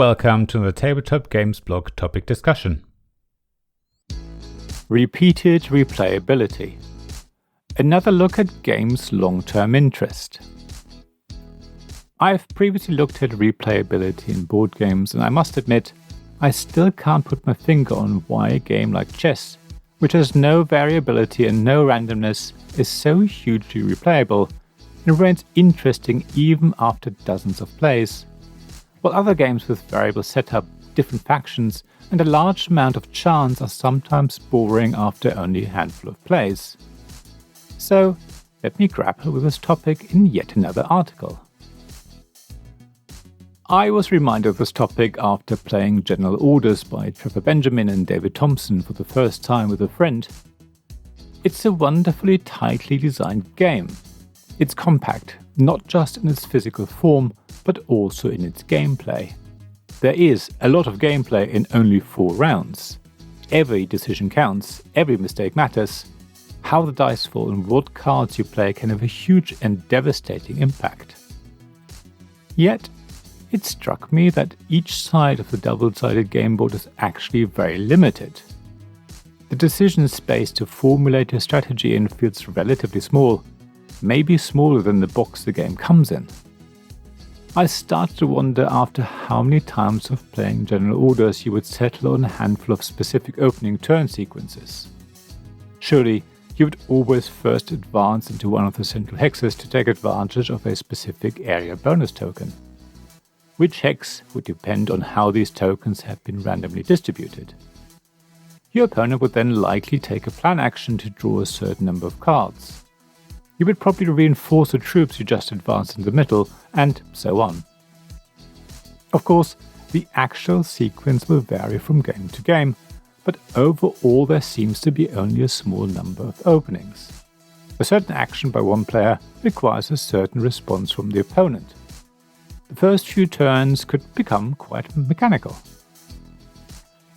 welcome to the Tabletop Games blog topic discussion. Repeated replayability. Another look at games' long-term interest. I've previously looked at replayability in board games, and I must admit, I still can't put my finger on why a game like chess, which has no variability and no randomness, is so hugely replayable and remains interesting even after dozens of plays. While other games with variable setup, different factions, and a large amount of chance are sometimes boring after only a handful of plays. So, let me grapple with this topic in yet another article. I was reminded of this topic after playing General Orders by Trevor Benjamin and David Thompson for the first time with a friend. It's a wonderfully tightly designed game. It's compact, not just in its physical form, but also in its gameplay. There is a lot of gameplay in only 4 rounds. Every decision counts, every mistake matters. How the dice fall and what cards you play can have a huge and devastating impact. Yet, it struck me that each side of the double-sided game board is actually very limited. The decision space to formulate your strategy in feels relatively small, maybe smaller than the box the game comes in. I started to wonder after how many times of playing General Orders you would settle on a handful of specific opening turn sequences. Surely, you would always first advance into one of the central hexes to take advantage of a specific area bonus token. Which hex would depend on how these tokens have been randomly distributed. Your opponent would then likely take a plan action to draw a certain number of cards. You would probably reinforce the troops you just advanced in the middle, and so on. Of course, the actual sequence will vary from game to game, but overall there seems to be only a small number of openings. A certain action by one player requires a certain response from the opponent. The first few turns could become quite mechanical.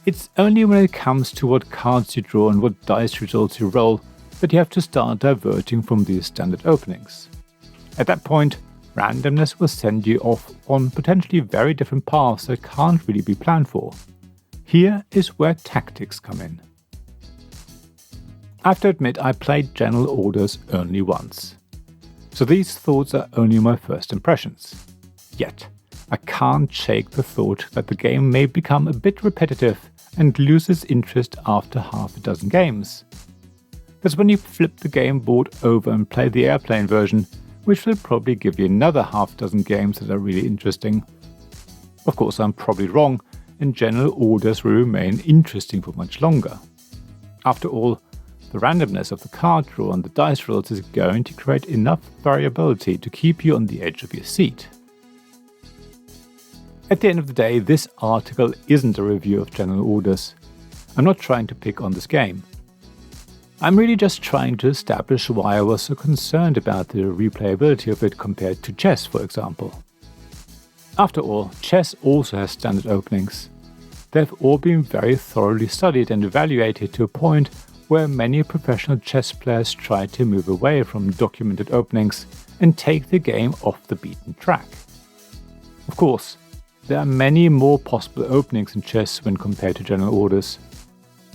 It's only when it comes to what cards you draw and what dice results you roll that you have to start diverting from these standard openings. At that point, randomness will send you off on potentially very different paths that can't really be planned for. Here is where tactics come in. I have to admit I played General Orders only once, so these thoughts are only my first impressions. Yet, I can't shake the thought that the game may become a bit repetitive and loses interest after half a dozen games. That's when you flip the game board over and play the airplane version, which will probably give you another half dozen games that are really interesting. Of course, I'm probably wrong, and General Orders will remain interesting for much longer. After all, the randomness of the card draw and the dice rolls is going to create enough variability to keep you on the edge of your seat. At the end of the day, this article isn't a review of General Orders. I'm not trying to pick on this game. I'm really just trying to establish why I was so concerned about the replayability of it compared to chess, for example. After all, chess also has standard openings. They've all been very thoroughly studied and evaluated to a point where many professional chess players try to move away from documented openings and take the game off the beaten track. Of course, there are many more possible openings in chess when compared to General Orders.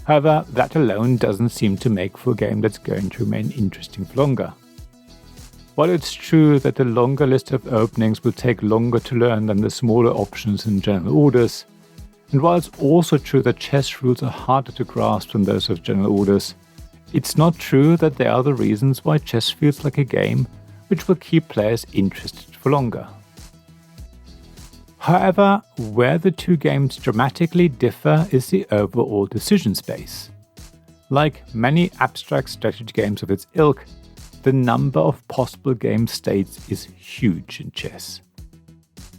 However, that alone doesn't seem to make for a game that's going to remain interesting for longer. While it's true that the longer list of openings will take longer to learn than the smaller options in General Orders, and while it's also true that chess rules are harder to grasp than those of General Orders, it's not true that they are the reasons why chess feels like a game which will keep players interested for longer. However, where the two games dramatically differ is the overall decision space. Like many abstract strategy games of its ilk, the number of possible game states is huge in chess.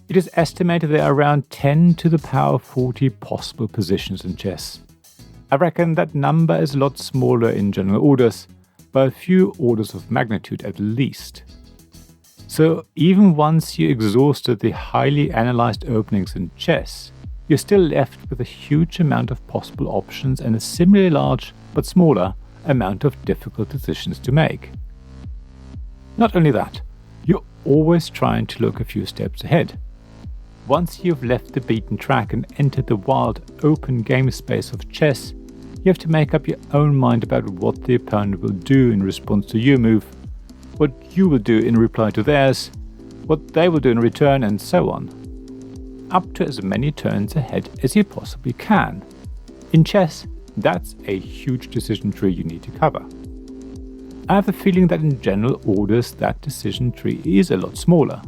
It is estimated there are around 10 to the power 40 possible positions in chess. I reckon that number is a lot smaller in General Orders, by a few orders of magnitude at least. So even once you exhausted the highly analyzed openings in chess, you're still left with a huge amount of possible options and a similarly large, but smaller, amount of difficult decisions to make. Not only that, you're always trying to look a few steps ahead. Once you've left the beaten track and entered the wild, open game space of chess, you have to make up your own mind about what the opponent will do in response to your move, what you will do in reply to theirs, what they will do in return, and so on. Up to as many turns ahead as you possibly can. In chess, that's a huge decision tree you need to cover. I have the feeling that in general orders that decision tree is a lot smaller.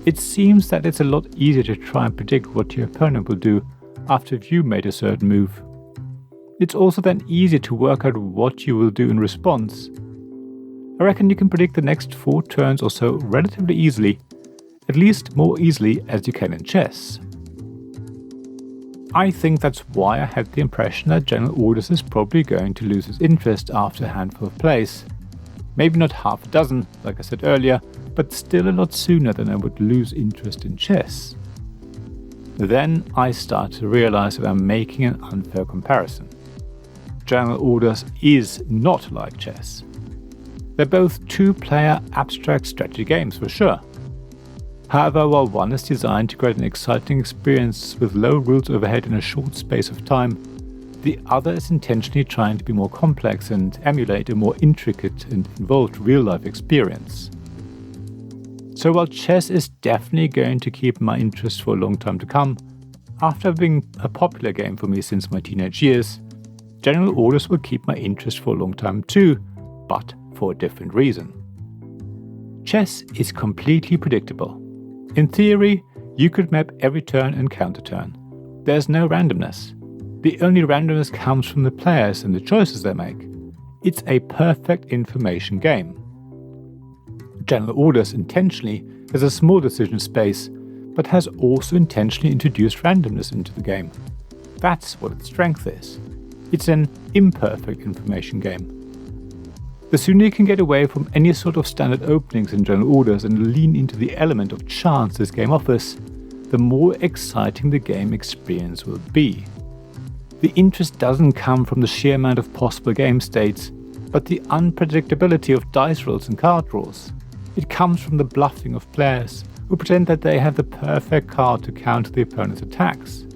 It seems that it's a lot easier to try and predict what your opponent will do after you made a certain move. It's also then easier to work out what you will do in response. I reckon you can predict the next 4 turns or so relatively easily, at least more easily as you can in chess. I think that's why I had the impression that General Orders is probably going to lose its interest after a handful of plays. Maybe not half a dozen, like I said earlier, but still a lot sooner than I would lose interest in chess. Then I start to realize that I'm making an unfair comparison. General Orders is not like chess. They're both 2-player abstract strategy games for sure. However, while one is designed to create an exciting experience with low rules overhead in a short space of time, the other is intentionally trying to be more complex and emulate a more intricate and involved real-life experience. So while chess is definitely going to keep my interest for a long time to come, after being a popular game for me since my teenage years, General Orders will keep my interest for a long time too, but for a different reason. Chess is completely predictable. In theory, you could map every turn and counter-turn. There's no randomness. The only randomness comes from the players and the choices they make. It's a perfect information game. General Orders intentionally has a small decision space, but has also intentionally introduced randomness into the game. That's what its strength is. It's an imperfect information game. The sooner you can get away from any sort of standard openings in General Orders and lean into the element of chance this game offers, the more exciting the game experience will be. The interest doesn't come from the sheer amount of possible game states, but the unpredictability of dice rolls and card draws. It comes from the bluffing of players who pretend that they have the perfect card to counter the opponent's attacks.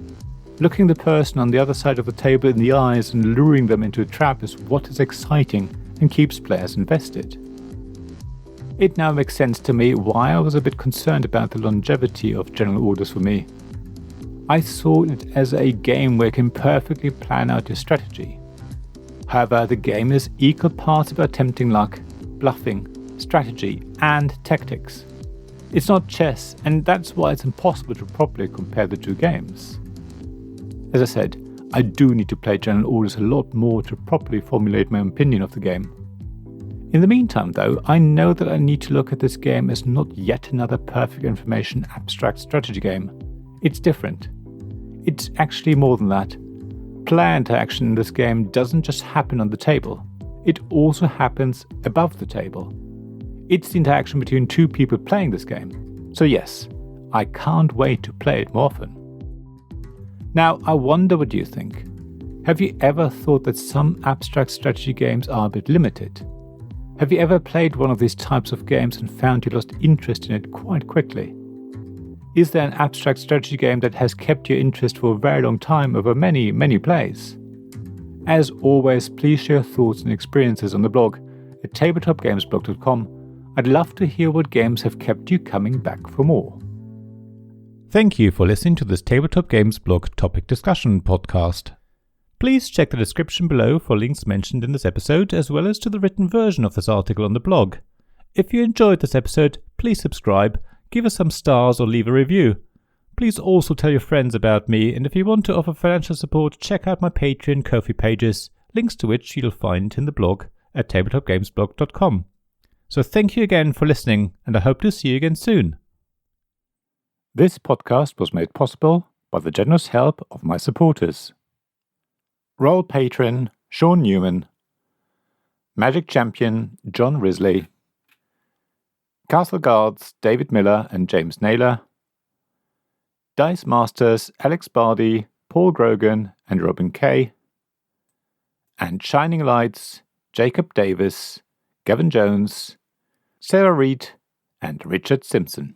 Looking the person on the other side of the table in the eyes and luring them into a trap is what is exciting and keeps players invested. It now makes sense to me why I was a bit concerned about the longevity of General Orders for me. I saw it as a game where you can perfectly plan out your strategy. However, the game is equal parts about tempting luck, bluffing, strategy, and tactics. It's not chess, and that's why it's impossible to properly compare the two games. As I said, I do need to play General Orders a lot more to properly formulate my opinion of the game. In the meantime though, I know that I need to look at this game as not yet another perfect information abstract strategy game. It's different. It's actually more than that. Player interaction in this game doesn't just happen on the table, it also happens above the table. It's the interaction between 2 people playing this game. So yes, I can't wait to play it more often. Now, I wonder what you think. Have you ever thought that some abstract strategy games are a bit limited? Have you ever played one of these types of games and found you lost interest in it quite quickly? Is there an abstract strategy game that has kept your interest for a very long time over many, many plays? As always, please share your thoughts and experiences on the blog at tabletopgamesblog.com. I'd love to hear what games have kept you coming back for more. Thank you for listening to this Tabletop Games blog topic discussion podcast. Please check the description below for links mentioned in this episode, as well as to the written version of this article on the blog. If you enjoyed this episode, please subscribe, give us some stars or leave a review. Please also tell your friends about me, and if you want to offer financial support, check out my Patreon and Ko-fi pages, links to which you'll find in the blog at tabletopgamesblog.com. So thank you again for listening, and I hope to see you again soon. This podcast was made possible by the generous help of my supporters. Royal Patron Sean Newman, Magic Champion John Risley, Castle Guards David Miller and James Naylor, Dice Masters Alex Bardi, Paul Grogan and Robin Kay, and Shining Lights Jacob Davis, Gavin Jones, Sarah Reed and Richard Simpson.